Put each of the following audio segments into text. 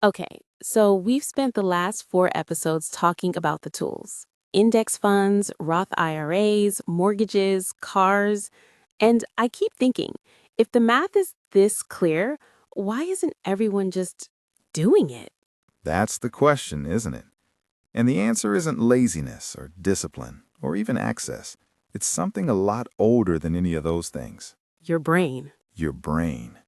Okay, so we've spent the last four episodes talking about the tools: index funds, Roth IRAs, mortgages, cars. And I keep thinking, if the math is this clear, why isn't everyone just doing it? That's the question, isn't it? And the answer isn't laziness or discipline or even access. It's something a lot older than any of those things. Your brain. Your brain.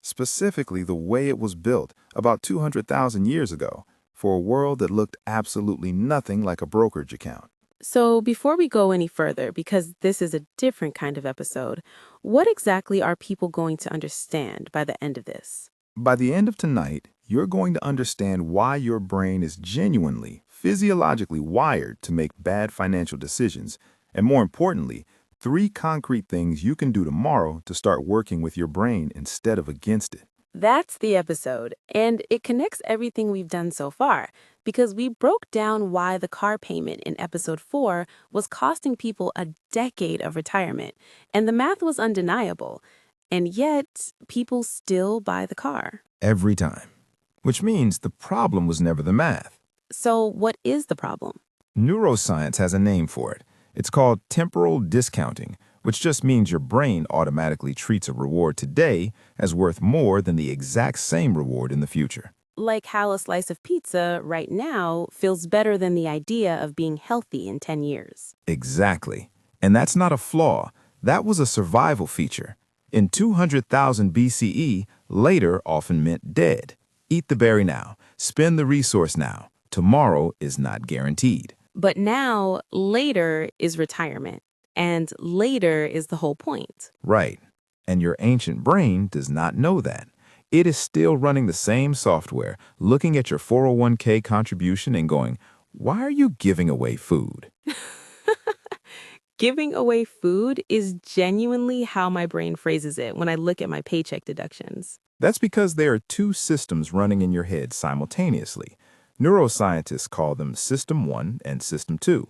Specifically, the way it was built about 200,000 years ago for a world that looked absolutely nothing like a brokerage account. So, before we go any further, because this is a different kind of episode, what exactly are people going to understand by the end of this? By the end of tonight, you're going to understand why your brain is genuinely, physiologically wired to make bad financial decisions, and more importantly, three concrete things you can do tomorrow to start working with your brain instead of against it. That's the episode, and it connects everything we've done so far because we broke down why the car payment in episode 4 was costing people a decade of retirement, and the math was undeniable. And yet, people still buy the car. Every time. Which means the problem was never the math. So, what is the problem? Neuroscience has a name for it. It's called temporal discounting, which just means your brain automatically treats a reward today as worth more than the exact same reward in the future. Like how a slice of pizza right now feels better than the idea of being healthy in 10 years. Exactly. And that's not a flaw. That was a survival feature. In 200,000 BCE, later often meant dead. Eat the berry now. Spend the resource now. Tomorrow is not guaranteed. But now, later is retirement, and later is the whole point. Right. And your ancient brain does not know that. It is still running the same software, looking at your 401k contribution and going, why are you giving away food? Giving away food is genuinely how my brain phrases it when I look at my paycheck deductions. That's because there are two systems running in your head simultaneously. Neuroscientists call them System 1 and System 2.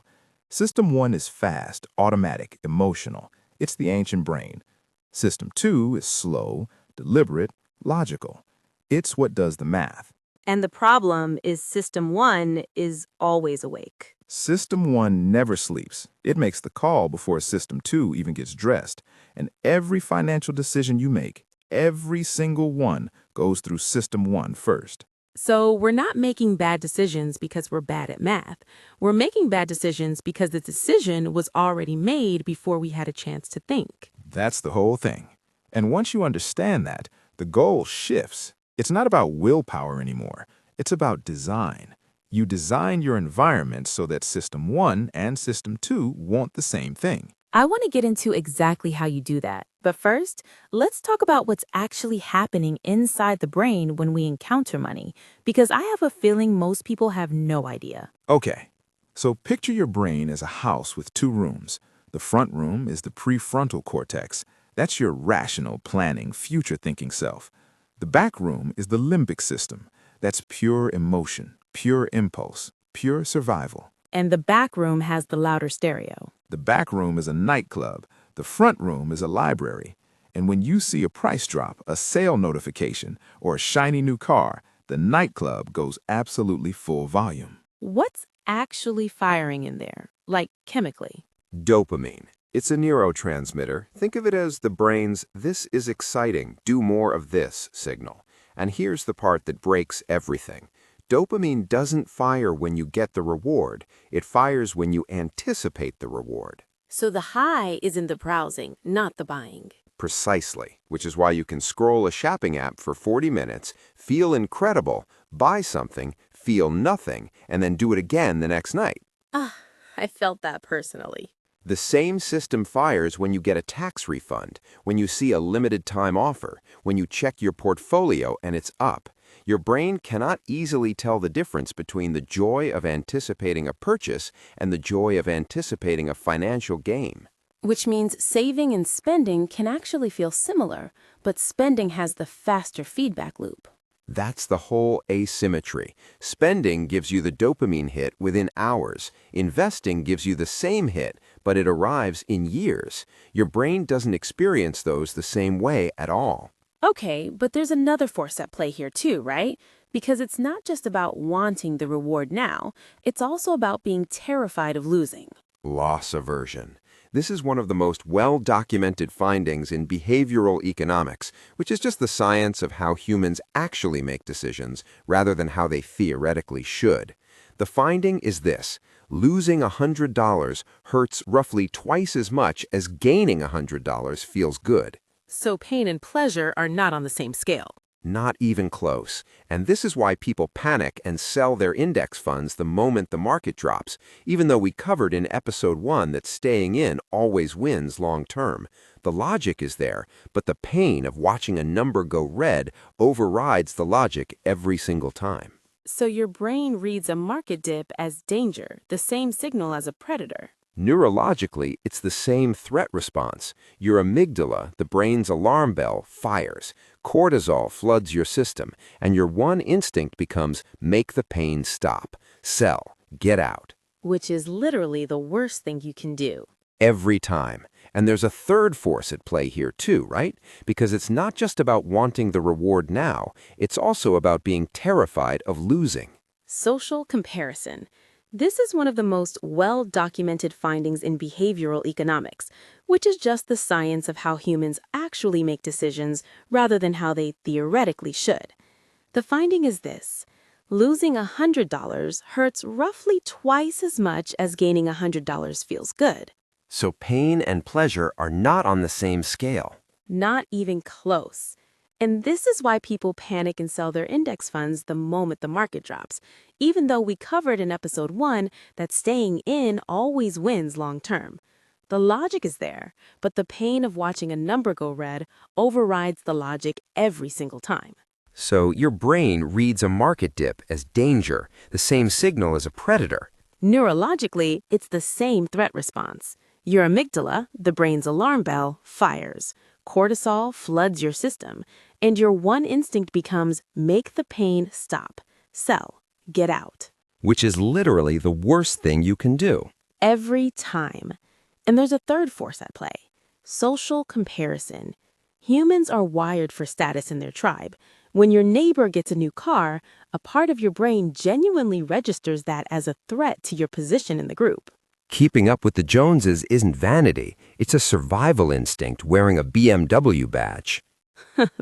System 1 is fast, automatic, emotional. It's the ancient brain. System 2 is slow, deliberate, logical. It's what does the math. And the problem is System 1 is always awake. System 1 never sleeps. It makes the call before System 2 even gets dressed. And every financial decision you make, every single one, goes through System 1 first. So we're not making bad decisions because we're bad at math. We're making bad decisions because the decision was already made before we had a chance to think. That's the whole thing. And once you understand that, the goal shifts. It's not about willpower anymore. It's about design. You design your environment so that System 1 and System 2 want the same thing. I want to get into exactly how you do that. But first, let's talk about what's actually happening inside the brain when we encounter money, because I have a feeling most people have no idea. Okay, so picture your brain as a house with two rooms. The front room is the prefrontal cortex. That's your rational, planning, future-thinking self. The back room is the limbic system. That's pure emotion, pure impulse, pure survival. And the back room has the louder stereo. The back room is a nightclub. The front room is a library. And when you see a price drop, a sale notification, or a shiny new car, the nightclub goes absolutely full volume. What's actually firing in there, like chemically? Dopamine. It's a neurotransmitter. Think of it as the brain's "this is exciting, do more of this" signal. And here's the part that breaks everything. Dopamine doesn't fire when you get the reward. It fires when you anticipate the reward. So the high is in the browsing, not the buying. Precisely, which is why you can scroll a shopping app for 40 minutes, feel incredible, buy something, feel nothing, and then do it again the next night. Ah, I felt that personally. The same system fires when you get a tax refund, when you see a limited time offer, when you check your portfolio and it's up. Your brain cannot easily tell the difference between the joy of anticipating a purchase and the joy of anticipating a financial gain. Which means saving and spending can actually feel similar, but spending has the faster feedback loop. That's the whole asymmetry. Spending gives you the dopamine hit within hours. Investing gives you the same hit, but it arrives in years. Your brain doesn't experience those the same way at all. Okay, but there's another force at play here too, right? Because it's not just about wanting the reward now, it's also about being terrified of losing. Loss aversion. This is one of the most well-documented findings in behavioral economics, which is just the science of how humans actually make decisions rather than how they theoretically should. The finding is this: losing $100 hurts roughly twice as much as gaining $100 feels good. So pain and pleasure are not on the same scale. Not even close. And this is why people panic and sell their index funds the moment the market drops, even though we covered in episode 1 that staying in always wins long term. The logic is there, but the pain of watching a number go red overrides the logic every single time. So your brain reads a market dip as danger, the same signal as a predator. Neurologically, it's the same threat response. Your amygdala, the brain's alarm bell, fires. Cortisol floods your system, and your one instinct becomes make the pain stop, sell, get out. Which is literally the worst thing you can do. Every time. And there's a third force at play here too, right? Because it's not just about wanting the reward now, it's also about being terrified of losing. Social comparison. This is one of the most well-documented findings in behavioral economics, which is just the science of how humans actually make decisions rather than how they theoretically should. The finding is this: losing $100 hurts roughly twice as much as gaining $100 feels good. So pain and pleasure are not on the same scale. Not even close. And this is why people panic and sell their index funds the moment the market drops, even though we covered in episode 1 that staying in always wins long term. The logic is there, but the pain of watching a number go red overrides the logic every single time. So your brain reads a market dip as danger, the same signal as a predator. Neurologically, it's the same threat response. Your amygdala, the brain's alarm bell, fires. Cortisol floods your system, and your one instinct becomes make the pain stop, sell, get out. Which is literally the worst thing you can do. Every time. And there's a third force at play: social comparison. Humans are wired for status in their tribe. When your neighbor gets a new car, a part of your brain genuinely registers that as a threat to your position in the group. Keeping up with the Joneses isn't vanity. It's a survival instinct wearing a BMW badge.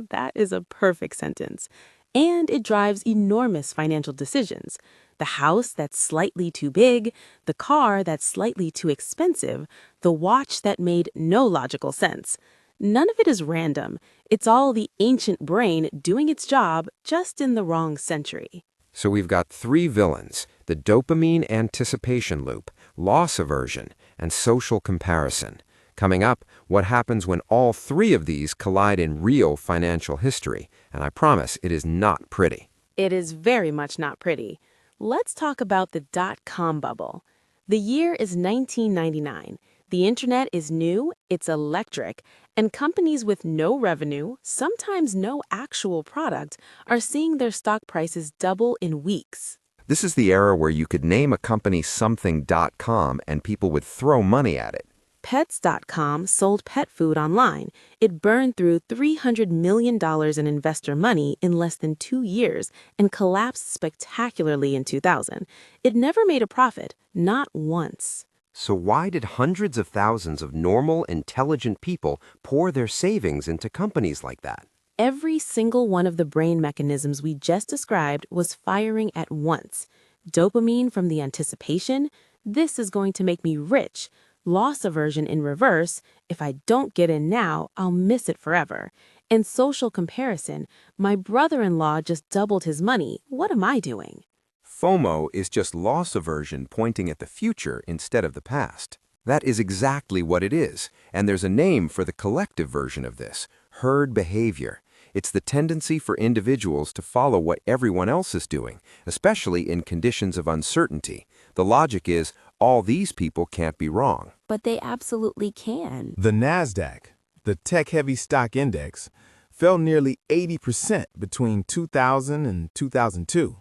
That is a perfect sentence. And it drives enormous financial decisions. The house that's slightly too big, the car that's slightly too expensive, the watch that made no logical sense. None of it is random. It's all the ancient brain doing its job just in the wrong century. So we've got 3 villains: the dopamine anticipation loop, loss aversion, and social comparison. Coming up, what happens when all 3 of these collide in real financial history, and I promise it is not pretty. It is very much not pretty. Let's talk about the dot-com bubble. The year is 1999. The internet is new, it's electric, and companies with no revenue, sometimes no actual product, are seeing their stock prices double in weeks. This is the era where you could name a company something.com and people would throw money at it. Pets.com sold pet food online. It burned through $300 million in investor money in less than 2 years and collapsed spectacularly in 2000. It never made a profit, not once. So why did hundreds of thousands of normal, intelligent people pour their savings into companies like that? Every single one of the brain mechanisms we just described was firing at once. Dopamine from the anticipation, this is going to make me rich. Loss aversion in reverse, if I don't get in now, I'll miss it forever. And social comparison, my brother-in-law just doubled his money, what am I doing? FOMO is just loss aversion pointing at the future instead of the past. That is exactly what it is, and there's a name for the collective version of this: herd behavior. It's the tendency for individuals to follow what everyone else is doing, especially in conditions of uncertainty. The logic is, all these people can't be wrong. But they absolutely can. The NASDAQ, the tech-heavy stock index, fell nearly 80% between 2000 and 2002.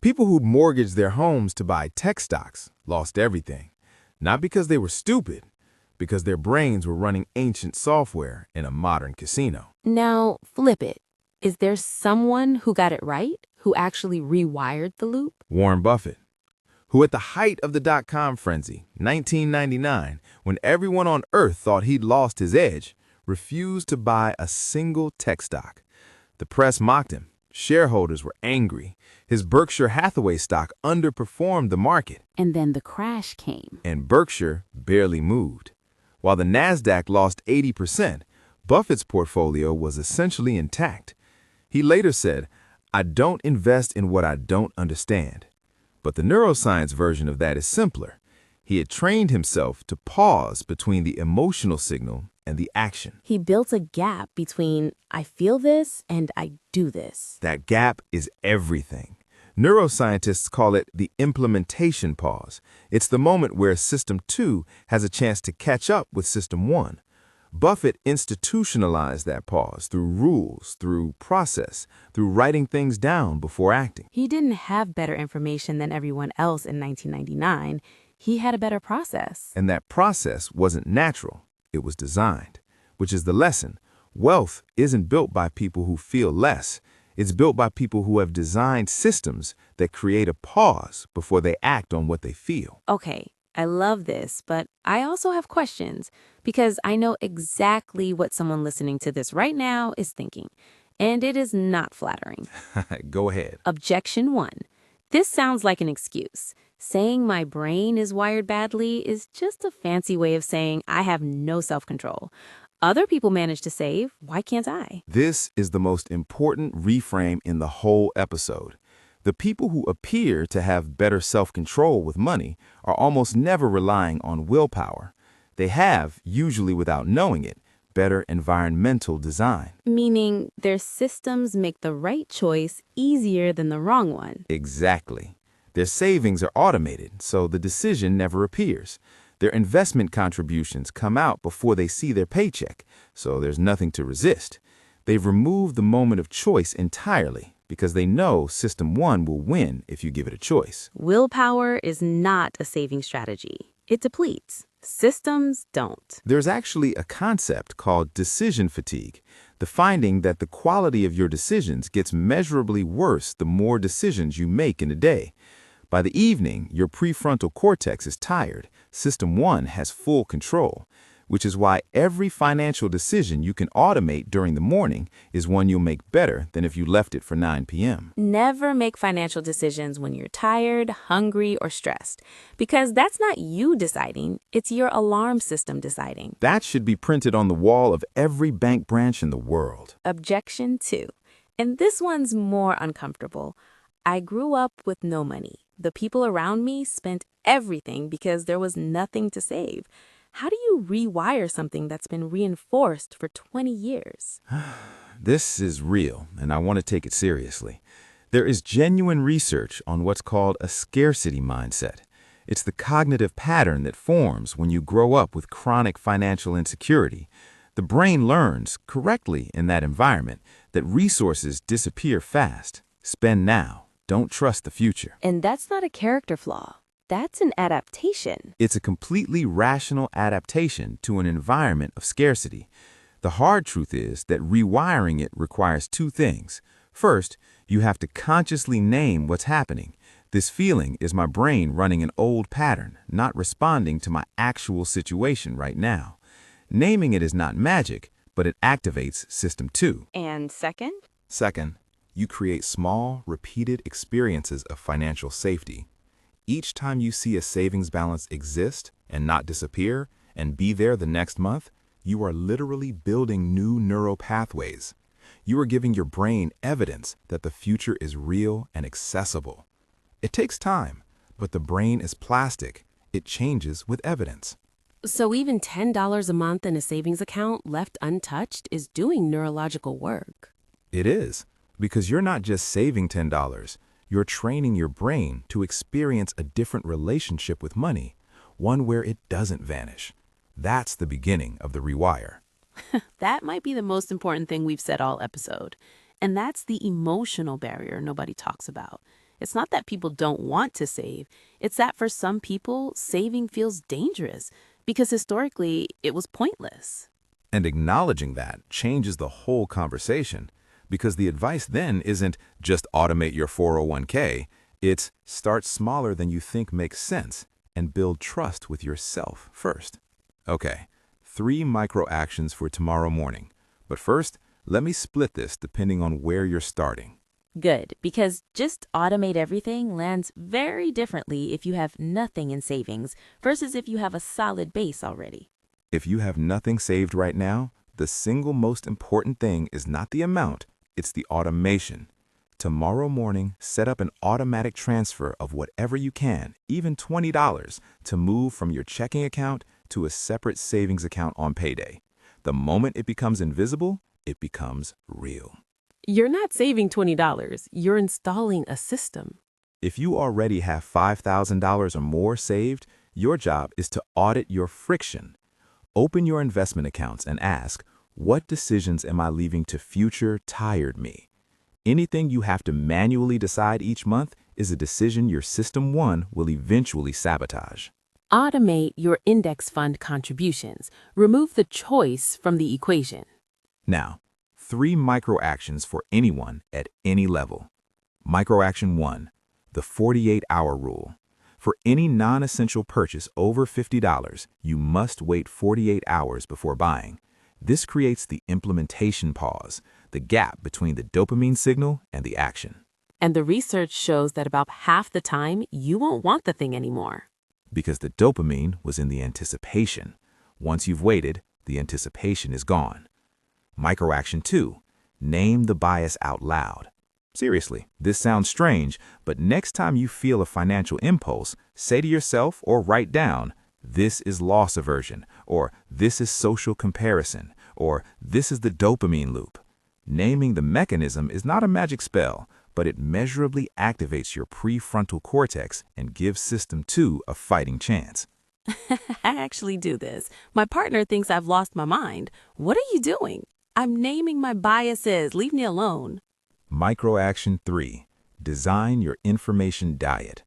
People who'd mortgaged their homes to buy tech stocks lost everything, not because they were stupid, because their brains were running ancient software in a modern casino. Now, flip it. Is there someone who got it right, who actually rewired the loop? Warren Buffett, who at the height of the dot-com frenzy, 1999, when everyone on Earth thought he'd lost his edge, refused to buy a single tech stock. The press mocked him. Shareholders were angry. His Berkshire Hathaway stock underperformed the market, And then the crash came. and Berkshire barely moved. While the Nasdaq lost 80%, Buffett's portfolio was essentially intact. He later said, "I don't invest in what I don't understand." But the neuroscience version of that is simpler. He had trained himself to pause between the emotional signal and the action. He built a gap between I feel this and I do this. That gap is everything. Neuroscientists call it the implementation pause. It's the moment where System 2 has a chance to catch up with System 1. Buffett institutionalized that pause through rules, through process, through writing things down before acting. He didn't have better information than everyone else in 1999. He had a better process. And that process wasn't natural, it was designed, which is the lesson. Wealth isn't built by people who feel less. It's built by people who have designed systems that create a pause before they act on what they feel. Okay, I love this, but I also have questions because I know exactly what someone listening to this right now is thinking, and it is not flattering. Go ahead. Objection 1. This sounds like an excuse. Saying my brain is wired badly is just a fancy way of saying I have no self-control. Other people manage to save. Why can't I? This is the most important reframe in the whole episode. The people who appear to have better self-control with money are almost never relying on willpower. They have, usually without knowing it, better environmental design. Meaning their systems make the right choice easier than the wrong one. Exactly. Their savings are automated, so the decision never appears. Their investment contributions come out before they see their paycheck, so there's nothing to resist. They've removed the moment of choice entirely because they know System 1 will win if you give it a choice. Willpower is not a saving strategy. It depletes. Systems don't. There's actually a concept called decision fatigue, the finding that the quality of your decisions gets measurably worse the more decisions you make in a day. By the evening, your prefrontal cortex is tired. System 1 has full control, which is why every financial decision you can automate during the morning is one you'll make better than if you left it for 9 p.m. Never make financial decisions when you're tired, hungry, or stressed, because that's not you deciding, it's your alarm system deciding. That should be printed on the wall of every bank branch in the world. Objection 2. And this one's more uncomfortable. I grew up with no money. The people around me spent everything because there was nothing to save. How do you rewire something that's been reinforced for 20 years? This is real, and I want to take it seriously. There is genuine research on what's called a scarcity mindset. It's the cognitive pattern that forms when you grow up with chronic financial insecurity. The brain learns, correctly in that environment, that resources disappear fast. Spend now. Don't trust the future. And that's not a character flaw. That's an adaptation. It's a completely rational adaptation to an environment of scarcity. The hard truth is that rewiring it requires two things. First, you have to consciously name what's happening. This feeling is my brain running an old pattern, not responding to my actual situation right now. Naming it is not magic, but it activates System 2. And second? Second, you create small, repeated experiences of financial safety. Each time you see a savings balance exist and not disappear and be there the next month, you are literally building new neural pathways. You are giving your brain evidence that the future is real and accessible. It takes time, but the brain is plastic. It changes with evidence. So even $10 a month in a savings account left untouched is doing neurological work. It is, because you're not just saving $10. You're training your brain to experience a different relationship with money, one where it doesn't vanish. That's the beginning of the rewire. That might be the most important thing we've said all episode. And that's the emotional barrier nobody talks about. It's not that people don't want to save. It's that for some people, saving feels dangerous because historically it was pointless. And acknowledging that changes the whole conversation, because the advice then isn't just automate your 401k, it's start smaller than you think makes sense and build trust with yourself first. Okay, 3 micro actions for tomorrow morning. But first, let me split this depending on where you're starting. Good, because just automate everything lands very differently if you have nothing in savings versus if you have a solid base already. If you have nothing saved right now, the single most important thing is not the amount, it's the automation. Tomorrow morning, set up an automatic transfer of whatever you can, even $20, to move from your checking account to a separate savings account on payday. The moment it becomes invisible, it becomes real. You're not saving $20, you're installing a system. If you already have $5,000 or more saved, your job is to audit your friction. Open your investment accounts and ask, what decisions am I leaving to future tired me? Anything you have to manually decide each month is a decision your System 1 will eventually sabotage. Automate your index fund contributions. Remove the choice from the equation. Now, 3 micro actions for anyone at any level. Micro action 1, the 48-hour rule. For any non-essential purchase over $50, you must wait 48 hours before buying. This creates the implementation pause, the gap between the dopamine signal and the action. And the research shows that about half the time, you won't want the thing anymore. Because the dopamine was in the anticipation. Once you've waited, the anticipation is gone. Micro action 2, name the bias out loud. Seriously, this sounds strange, but next time you feel a financial impulse, say to yourself or write down, this is loss aversion, or this is social comparison, or this is the dopamine loop. Naming the mechanism is not a magic spell, but it measurably activates your prefrontal cortex and gives System 2 a fighting chance. I actually do this. My partner thinks I've lost my mind. What are you doing? I'm naming my biases. Leave me alone. Micro action 3, design your information diet.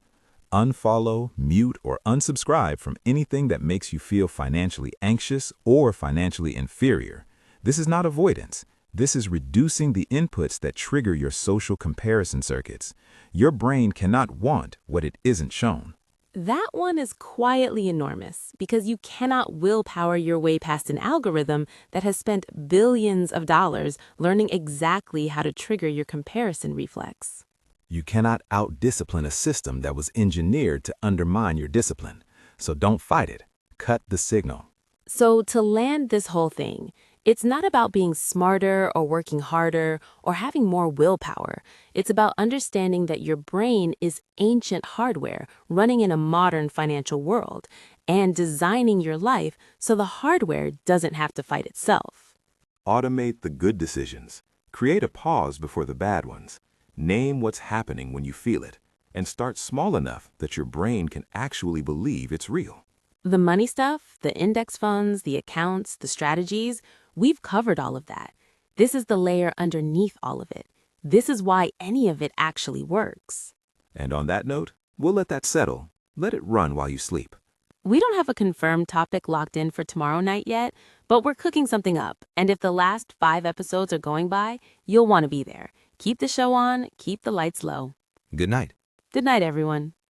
Unfollow, mute, or unsubscribe from anything that makes you feel financially anxious or financially inferior. This is not avoidance. This is reducing the inputs that trigger your social comparison circuits. Your brain cannot want what it isn't shown. That one is quietly enormous because you cannot willpower your way past an algorithm that has spent billions of dollars learning exactly how to trigger your comparison reflex. You cannot out-discipline a system that was engineered to undermine your discipline. So don't fight it. Cut the signal. So to land this whole thing, it's not about being smarter or working harder or having more willpower. It's about understanding that your brain is ancient hardware running in a modern financial world and designing your life so the hardware doesn't have to fight itself. Automate the good decisions. Create a pause before the bad ones. Name what's happening when you feel it, and start small enough that your brain can actually believe it's real. The money stuff, the index funds, the accounts, the strategies, we've covered all of that. This is the layer underneath all of it. This is why any of it actually works. And on that note, we'll let that settle. Let it run while you sleep. We don't have a confirmed topic locked in for tomorrow night yet, but we're cooking something up. And if the last 5 episodes are going by, you'll want to be there. Keep the show on, keep the lights low. Good night. Good night, everyone.